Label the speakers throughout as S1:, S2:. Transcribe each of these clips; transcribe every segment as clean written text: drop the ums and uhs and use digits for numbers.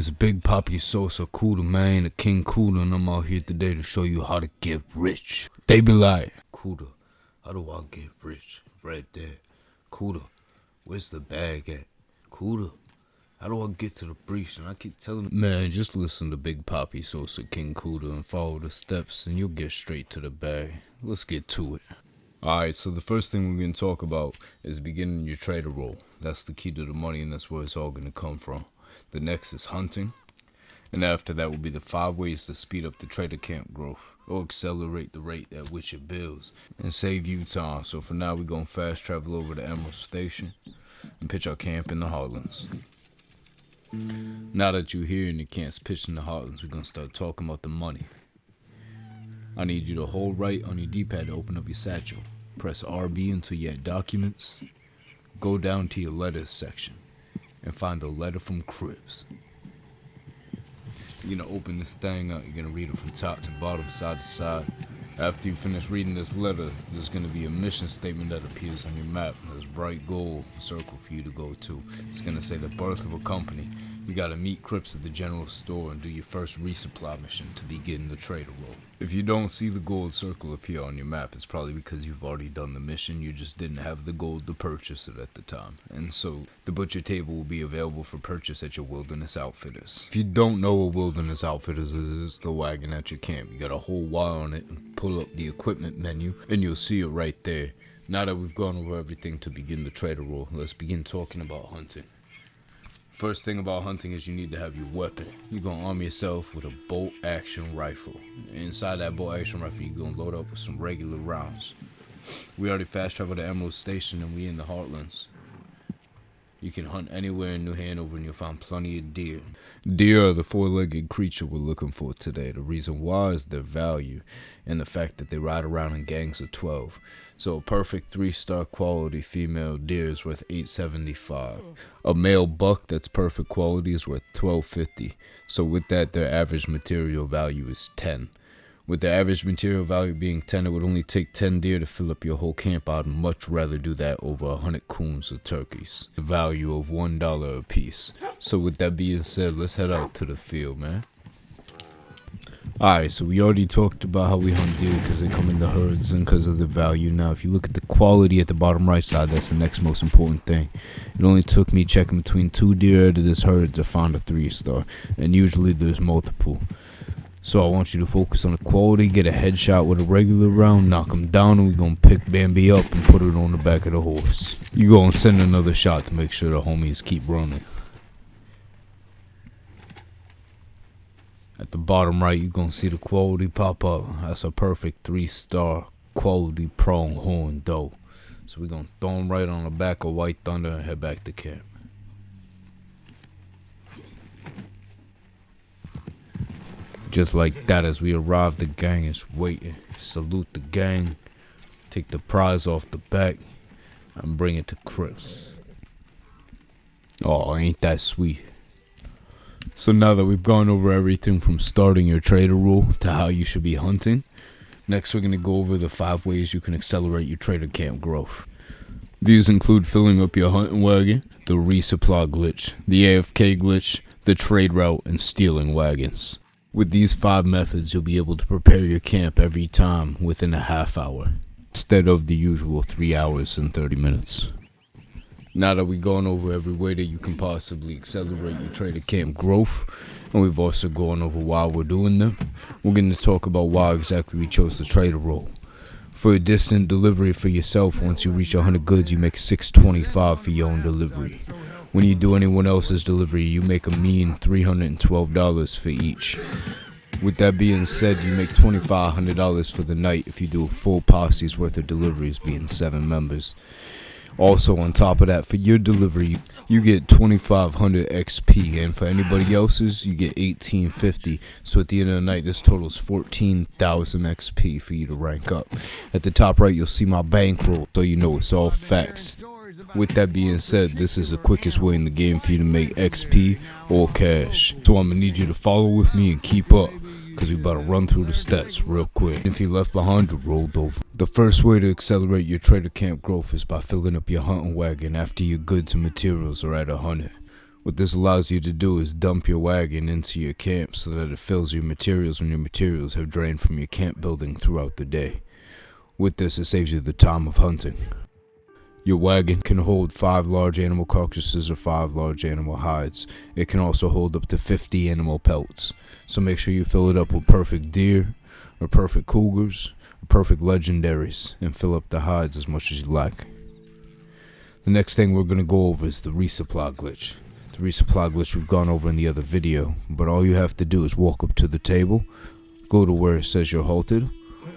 S1: It's Big Papi Sosa, Kooda, man, the King Kooda, and I'm out here today to show you how to get rich. They be like, Kooda, how do I get rich? Right there. Kooda, where's the bag at? Kooda, how do I get to the breach? And I keep telling them, man, just listen to Big Papi Sosa, King Kooda, and follow the steps, and you'll get straight to the bag. Let's get to it. Alright, so the first thing we're going to talk about is beginning your trader role. That's the key to the money, and that's where it's all going to come from. The next is hunting, and after that will be the 5 ways to speed up the trader camp growth or accelerate the rate at which it builds and save you time. So for now, we're going to fast travel over to Emerald Station and pitch our camp in the Heartlands. Now that you're here and the camp's pitched in the Heartlands, we're going to start talking about the money. I need you to hold right on your D-pad to open up your satchel. Press RB until you're at Documents. Go down to your Letters section and find the letter from Cribs. You're going to open this thing up. You're going to read it from top to bottom, side to side. After you finish reading this letter, there's going to be a mission statement that appears on your map. There's bright gold circle for you to go to. It's going to say the birth of a company. You got to meet Crips at the general store and do your first resupply mission to begin the trader role. If you don't see the gold circle appear on your map, it's probably because you've already done the mission. You just didn't have the gold to purchase it at the time. And so the butcher table will be available for purchase at your Wilderness Outfitters. If you don't know what Wilderness Outfitters is, it's the wagon at your camp. You got to hold Y on it and pull up the equipment menu and you'll see it right there. Now that we've gone over everything to begin the trader role, let's begin talking about hunting. First thing about hunting is you need to have your weapon. You're going to arm yourself with a bolt action rifle. Inside that bolt action rifle, you're going to load up with some regular rounds. We already fast traveled to Emerald Station and we in the Heartlands. You can hunt anywhere in New Hanover and you'll find plenty of deer. Deer are the 4-legged creature we're looking for today. The reason why is their value and the fact that they ride around in gangs of 12. So a perfect 3-star quality female deer is worth $8.75. A male buck that's perfect quality is worth $12.50. So with that, their average material value is 10. With the average material value being 10, it would only take 10 deer to fill up your whole camp. I'd much rather do that over 100 coons or turkeys. The value of $1 a piece. So with that being said, let's head out to the field, man. Alright, so we already talked about how we hunt deer because they come in the herds and because of the value. Now, if you look at the quality at the bottom right side, that's the next most important thing. It only took me checking between 2 deer out of this herd to find a 3-star, and usually there's multiple. So I want you to focus on the quality, get a headshot with a regular round, knock him down, and we're going to pick Bambi up and put it on the back of the horse. You're going to send another shot to make sure the homies keep running. At the bottom right, you're going to see the quality pop up. That's a perfect 3-star quality pronghorn doe. So we're going to throw him right on the back of White Thunder and head back to camp. Just like that, as we arrive, the gang is waiting. Salute the gang, take the prize off the back, and bring it to Crips. Oh, ain't that sweet. So now that we've gone over everything from starting your trader rule to how you should be hunting, next we're going to go over the 5 ways you can accelerate your trader camp growth. These include filling up your hunting wagon, the resupply glitch, the AFK glitch, the trade route, and stealing wagons. With these 5 methods, you'll be able to prepare your camp every time within a half hour, instead of the usual 3 hours and 30 minutes. Now that we've gone over every way that you can possibly accelerate your trader camp growth, and we've also gone over why we're doing them, we're going to talk about why exactly we chose the trader role. For a distant delivery for yourself, once you reach 100 goods, you make $6.25 for your own delivery. When you do anyone else's delivery, you make a mean $312 for each. With that being said, you make $2,500 for the night if you do a full posse's worth of deliveries, being 7 members. Also, on top of that, for your delivery, you get 2,500 XP, and for anybody else's, you get 1,850. So at the end of the night, this totals 14,000 XP for you to rank up. At the top right, you'll see my bankroll, so you know it's all facts. With that being said, this is the quickest way in the game for you to make XP or cash. So I'm going to need you to follow with me and keep up, because we about to run through the stats real quick. If you left behind, you rolled over. The first way to accelerate your trader camp growth is by filling up your hunting wagon after your goods and materials are at 100. What this allows you to do is dump your wagon into your camp so that it fills your materials when your materials have drained from your camp building throughout the day. With this, it saves you the time of hunting. Your wagon can hold 5 large animal carcasses or 5 large animal hides. It can also hold up to 50 animal pelts. So make sure you fill it up with perfect deer, or perfect cougars, or perfect legendaries, and fill up the hides as much as you like. The next thing we're going to go over is the resupply glitch. The resupply glitch we've gone over in the other video, but all you have to do is walk up to the table, go to where it says you're halted,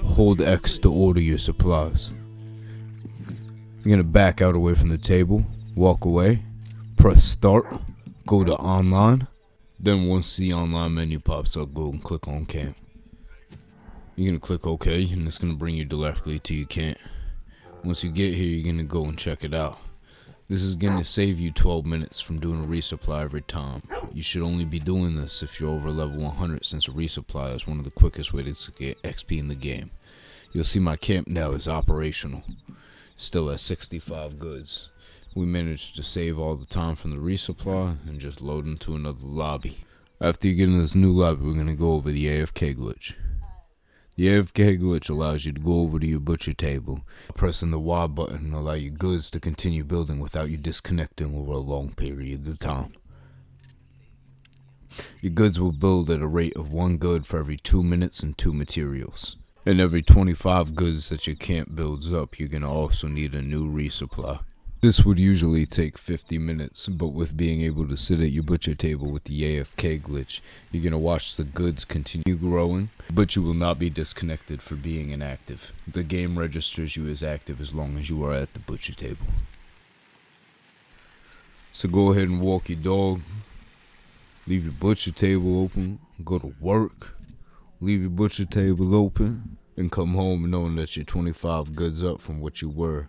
S1: hold X to order your supplies. You're going to back out away from the table, walk away, press start, go to online, then once the online menu pops up, go and click on camp. You're going to click OK, and it's going to bring you directly to your camp. Once you get here, you're going to go and check it out. This is going to save you 12 minutes from doing a resupply every time. You should only be doing this if you're over level 100, since a resupply is one of the quickest ways to get XP in the game. You'll see my camp now is operational. Still at 65 goods. We managed to save all the time from the resupply and just load into another lobby. After you get in this new lobby, we're going to go over the AFK glitch. The AFK glitch allows you to go over to your butcher table. Pressing the Y button will allow your goods to continue building without you disconnecting over a long period of time. Your goods will build at a rate of 1 good for every 2 minutes and 2 materials. And every 25 goods that your camp builds up, you're going to also need a new resupply. This would usually take 50 minutes, but with being able to sit at your butcher table with the AFK glitch, you're going to watch the goods continue growing, but you will not be disconnected for being inactive. The game registers you as active as long as you are at the butcher table. So go ahead and walk your dog, leave your butcher table open, go to work, leave your butcher table open, and come home knowing that you're 25 goods up from what you were.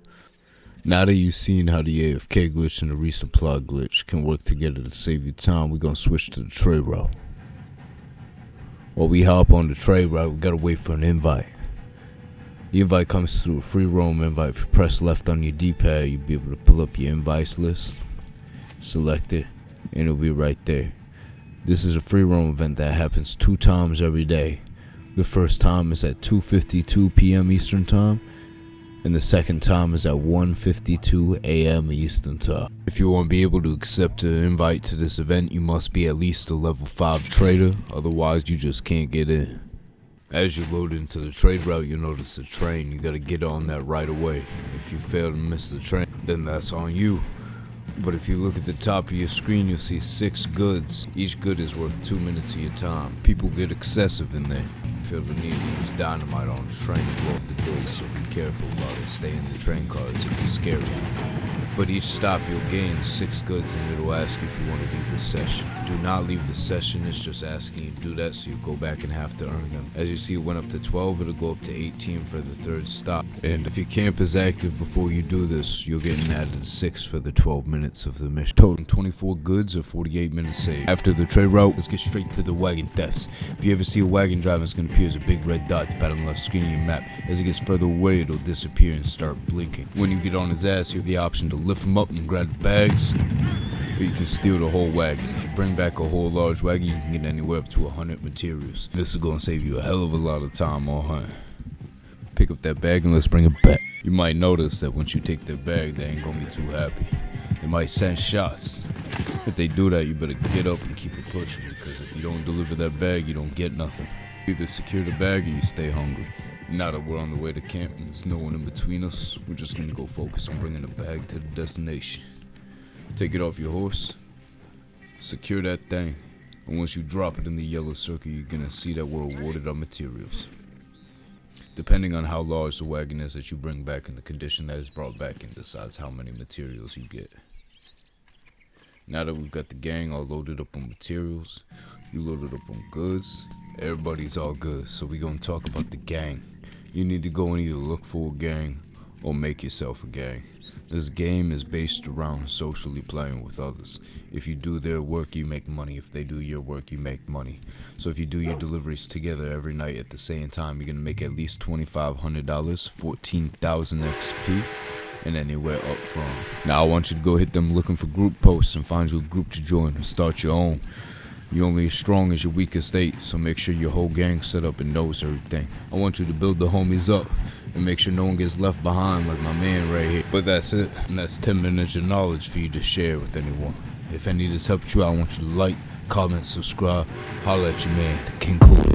S1: Now that you've seen how the AFK glitch and the resupply glitch can work together to save you time, we're going to switch to the trade route. While we hop on the trade route, we got to wait for an invite. The invite comes through a free roam invite. If you press left on your D-pad, you'll be able to pull up your invites list, select it, and it'll be right there. This is a free roam event that happens 2 times every day. The first time is at 2:52 p.m. Eastern Time, and the second time is at 1:52 a.m. Eastern Time. If you want to be able to accept an invite to this event, you must be at least a level 5 trader, otherwise you just can't get in. As you load into the trade route, you'll notice a train. You gotta get on that right away. If you fail to miss the train, then that's on you. But if you look at the top of your screen, you'll see 6 goods. Each good is worth 2 minutes of your time. People get excessive in there. Feel the need to use dynamite on the train to blow up the goods, so be careful about it. Stay in the train cars, it'll be scary. But each stop you'll gain 6 goods, and it'll ask you if you want to leave the session. Do not leave the session, it's just asking you to do that, so you go back and have to earn them. As you see, it went up to 12, it'll go up to 18 for the 3rd stop. And if your camp is active before you do this, you'll get an added 6 for the 12 minutes of the mission. Total 24 goods or 48 minutes saved. After the trade route, let's get straight to the wagon thefts. If you ever see a wagon driving, it's going to appear as a big red dot at the bottom left screen of your map. As it gets further away, it'll disappear and start blinking. When you get on his ass, you have the option to lift him up and grab the bags, or you can steal the whole wagon. If you bring back a whole large wagon, you can get anywhere up to 100 materials. This is going to save you a hell of a lot of time on hunt. Pick up that bag and let's bring it back. You might notice that once you take their bag, they ain't going to be too happy. They might send shots. If they do that, you better get up and keep it pushing, because if you don't deliver that bag, you don't get nothing. Either secure the bag or you stay hungry. Now that we're on the way to camp and there's no one in between us, we're just going to go focus on bringing the bag to the destination. Take it off your horse, secure that thing, and once you drop it in the yellow circle, you're going to see that we're awarded our materials. Depending on how large the wagon is that you bring back and the condition that is brought back in decides how many materials you get. Now that we've got the gang all loaded up on materials, you loaded up on goods, everybody's all good, so we're going to talk about the gang. You need to go and either look for a gang or make yourself a gang. This game is based around socially playing with others. If you do their work, you make money. If they do your work, you make money. So if you do your deliveries together every night at the same time, you're going to make at least $2,500, 14,000 XP. and anywhere up from. Now I want you to go hit them looking for group posts and find you a group to join and start your own. You're only as strong as your weakest state, so make sure your whole gang's set up and knows everything. I want you to build the homies up and make sure no one gets left behind like my man right here. But that's it, and that's 10 minutes of knowledge for you to share with anyone. If any of this helped you out, I want you to like, comment, subscribe, holla at your man, the King Kooda.